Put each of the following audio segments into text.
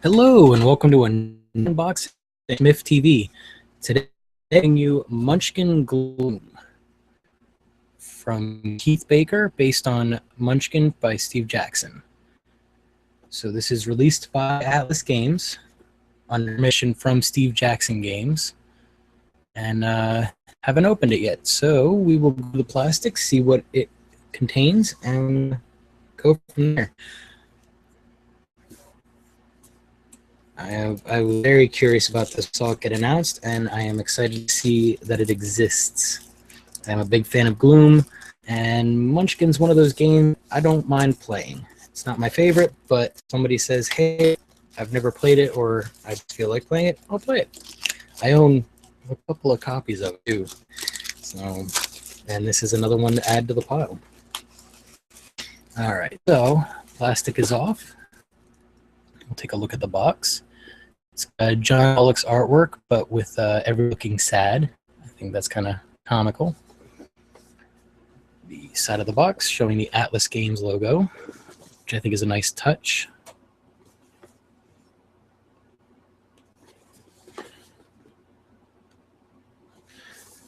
Hello and welcome to Unboxing Myth TV. Today, I'm bringing you Munchkin Gloom from Keith Baker, based on Munchkin by Steve Jackson. So this is released by Atlas Games under permission from Steve Jackson Games, and haven't opened it yet. So we will go to the plastic, see what it contains, and go from there. I was very curious about this, saw it get announced, and I am excited to see that it exists. I'm a big fan of Gloom, and Munchkin's one of those games I don't mind playing. It's not my favorite, but if somebody says, hey, I've never played it, or I feel like playing it, I'll play it. I own a couple of copies of it, too. So, and this is another one to add to the pile. All right, so plastic is off. We'll take a look at the box. It's John Pollock's artwork, but with everyone looking sad. I think that's kind of comical. The side of the box showing the Atlas Games logo, which I think is a nice touch.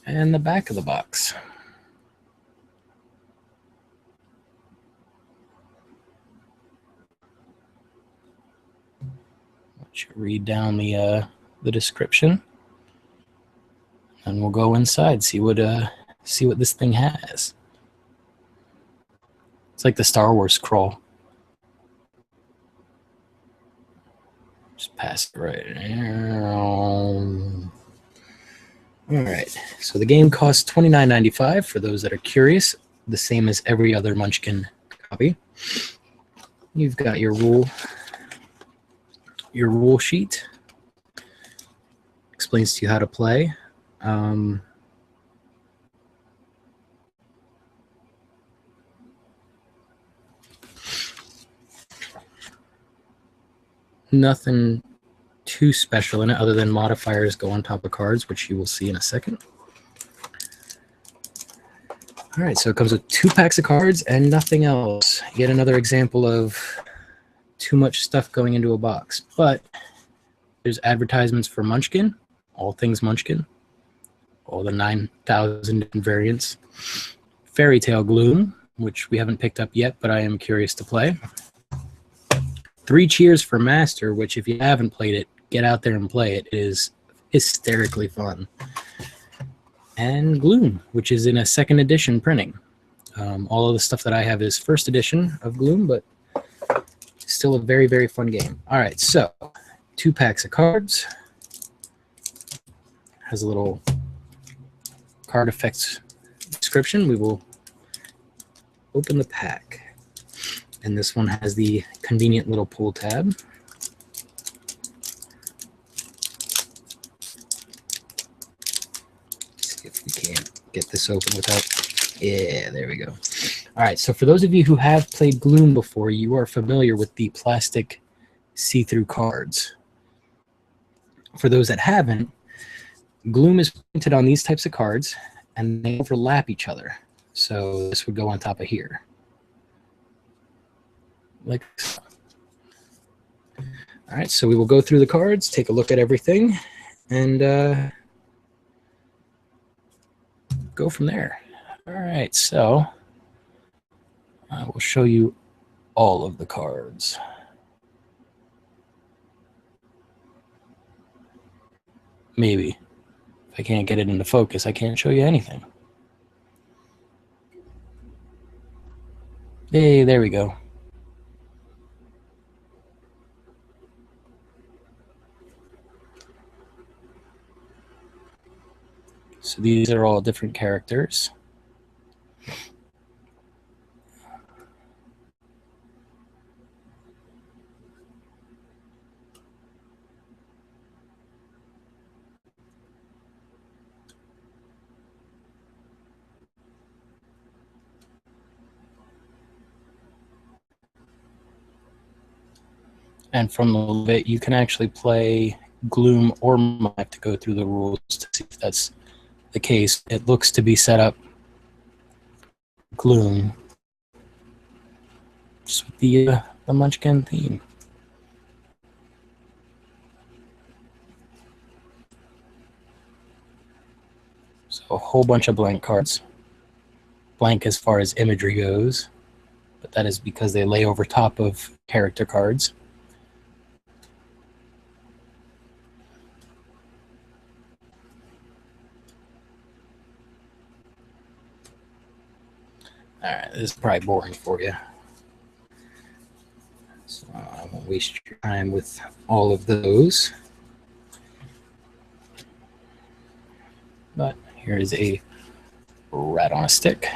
And the back of the box. Read down the description, and we'll go inside, see what this thing has. It's like the Star Wars scroll. Just pass it right there. All right, so the game costs $29.95 for those that are curious, the same as every other Munchkin copy. You've got your rule sheet. Explains to you how to play. Nothing too special in it other than modifiers go on top of cards, which you will see in a second. All right, so it comes with 2 packs of cards and nothing else. Yet another example of too much stuff going into a box. But there's advertisements for Munchkin, all things Munchkin, all the 9,000 different variants. Fairy Tale Gloom, which we haven't picked up yet, but I am curious to play. 3 Cheers for Master, which if you haven't played it, get out there and play it. It is hysterically fun. And Gloom, which is in a 2nd edition printing. All of the stuff that I have is 1st edition of Gloom, but still a very, very fun game. All right, so 2 packs of cards. Has a little card effects description. We will open the pack. And this one has the convenient little pull tab. See if we can get this open without... Yeah, there we go. All right, so for those of you who have played Gloom before, you are familiar with the plastic see-through cards. For those that haven't, Gloom is printed on these types of cards, and they overlap each other. So this would go on top of here. Like so. All right, so we will go through the cards, take a look at everything, and go from there. All right, so I will show you all of the cards. Maybe. If I can't get it into focus, I can't show you anything. Hey, there we go. So these are all different characters. And from a little bit, you can actually play Gloom or Mike to go through the rules to see if that's the case. It looks to be set up Gloom, just with the Munchkin theme. a whole bunch of blank cards. Blank as far as imagery goes, but that is because they lay over top of character cards. Alright, this is probably boring for you. So I won't waste your time with all of those. But here is a rat on a stick.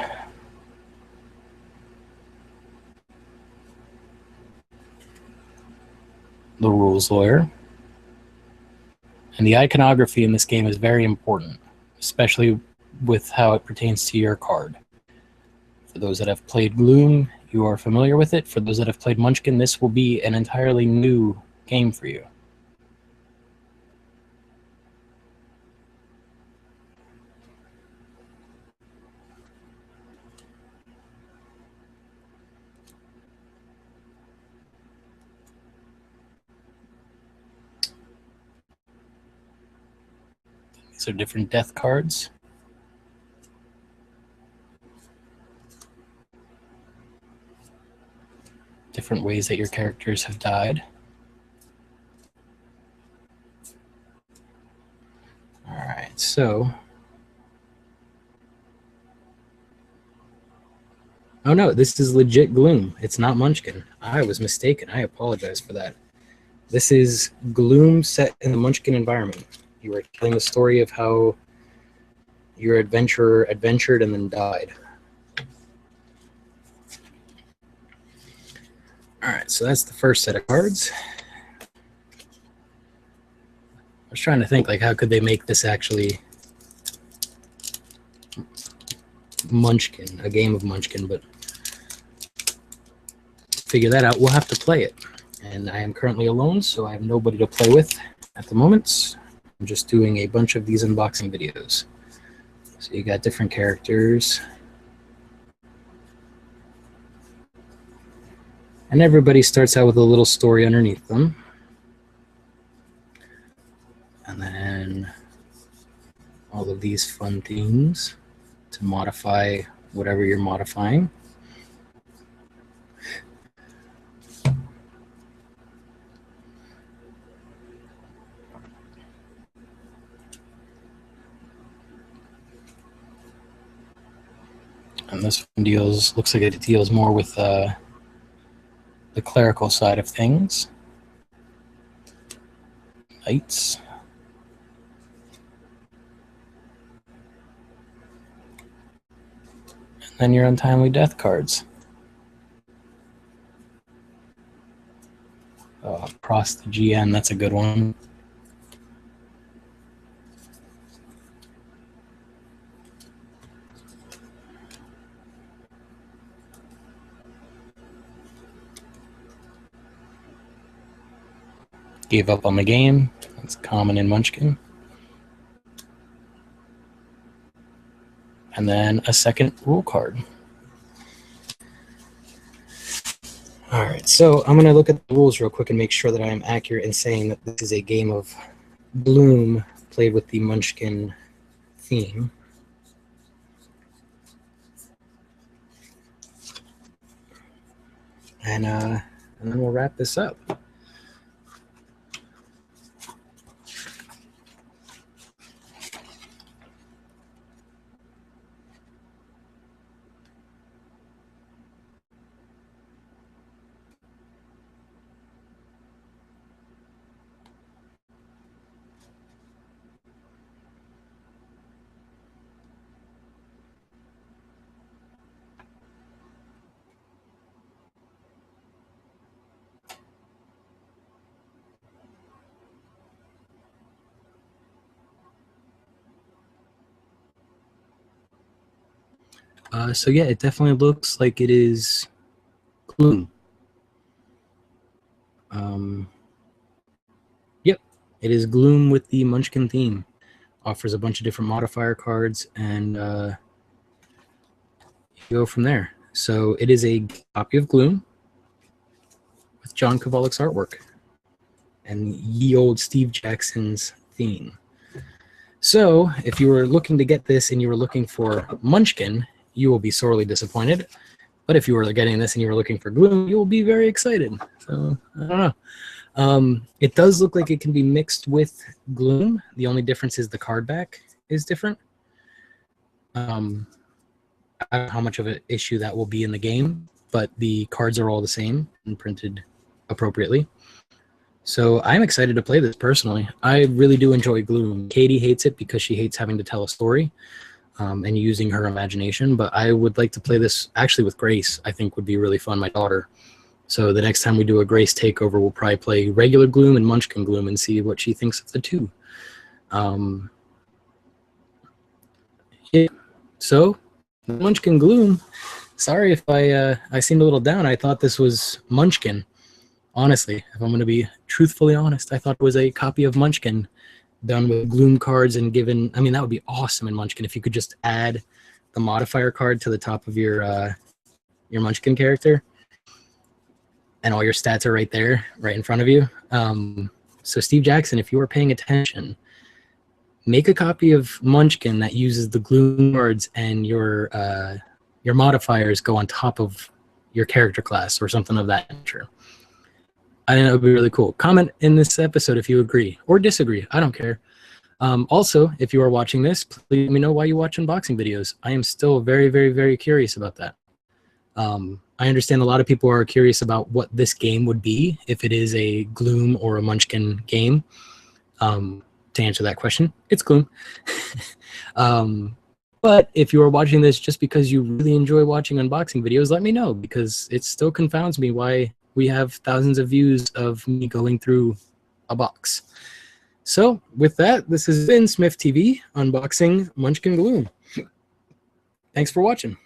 The rules lawyer. And the iconography in this game is very important, especially with how it pertains to your card. For those that have played Gloom, you are familiar with it. For those that have played Munchkin, this will be an entirely new game for you. These are different death cards. Different ways that your characters have died. Alright, so... Oh no, this is legit Gloom. It's not Munchkin. I was mistaken. I apologize for that. This is Gloom set in the Munchkin environment. You are telling the story of how your adventurer adventured and then died. Alright, so that's the first set of cards. I was trying to think, like, how could they make this actually Munchkin, a game of Munchkin, but figure that out. We'll have to play it. And I am currently alone, so I have nobody to play with at the moment. I'm just doing a bunch of these unboxing videos. So you got different characters. And everybody starts out with a little story underneath them. And then all of these fun themes to modify whatever you're modifying. And this one looks like it deals more with the clerical side of things. Knights. And then your untimely death cards. Cross the GN, that's a good one. Gave up on the game. That's common in Munchkin. And then a second rule card. Alright, so I'm going to look at the rules real quick and make sure that I am accurate in saying that this is a game of Gloom played with the Munchkin theme. And then we'll wrap this up. So yeah, it definitely looks like it is Gloom. Yep, it is Gloom with the Munchkin theme. Offers a bunch of different modifier cards, and you go from there. So it is a copy of Gloom with John Kovalick's artwork and ye old Steve Jackson's theme. So if you were looking to get this and you were looking for Munchkin, you will be sorely disappointed. But if you were getting this and you were looking for Gloom, you will be very excited. So I don't know. It does look like it can be mixed with Gloom. The only difference is the card back is different. I don't know how much of an issue that will be in the game, but the cards are all the same and printed appropriately. So I'm excited to play this personally. I really do enjoy Gloom. Katie hates it because she hates having to tell a story and using her imagination, but I would like to play this actually with Grace. I think would be really fun, my daughter. So the next time we do a Grace takeover, we'll probably play regular Gloom and Munchkin Gloom and see what she thinks of the two. Yeah. So Munchkin Gloom. Sorry if I seemed a little down. I thought this was Munchkin. Honestly, if I'm going to be truthfully honest, I thought it was a copy of Munchkin done with Gloom cards and given. I mean, that would be awesome in Munchkin if you could just add the modifier card to the top of your Munchkin character, and all your stats are right there, right in front of you. So Steve Jackson, if you are paying attention, make a copy of Munchkin that uses the Gloom cards, and your modifiers go on top of your character class or something of that nature. I think that would be really cool. Comment in this episode if you agree or disagree. I don't care. Also, if you are watching this, please let me know why you watch unboxing videos. I am still very, very, very curious about that. I understand a lot of people are curious about what this game would be if it is a Gloom or a Munchkin game. To answer that question, it's Gloom. But if you are watching this just because you really enjoy watching unboxing videos, let me know, because it still confounds me why we have thousands of views of me going through a box. So with that, this has been Smith TV unboxing Munchkin Gloom. Thanks for watching.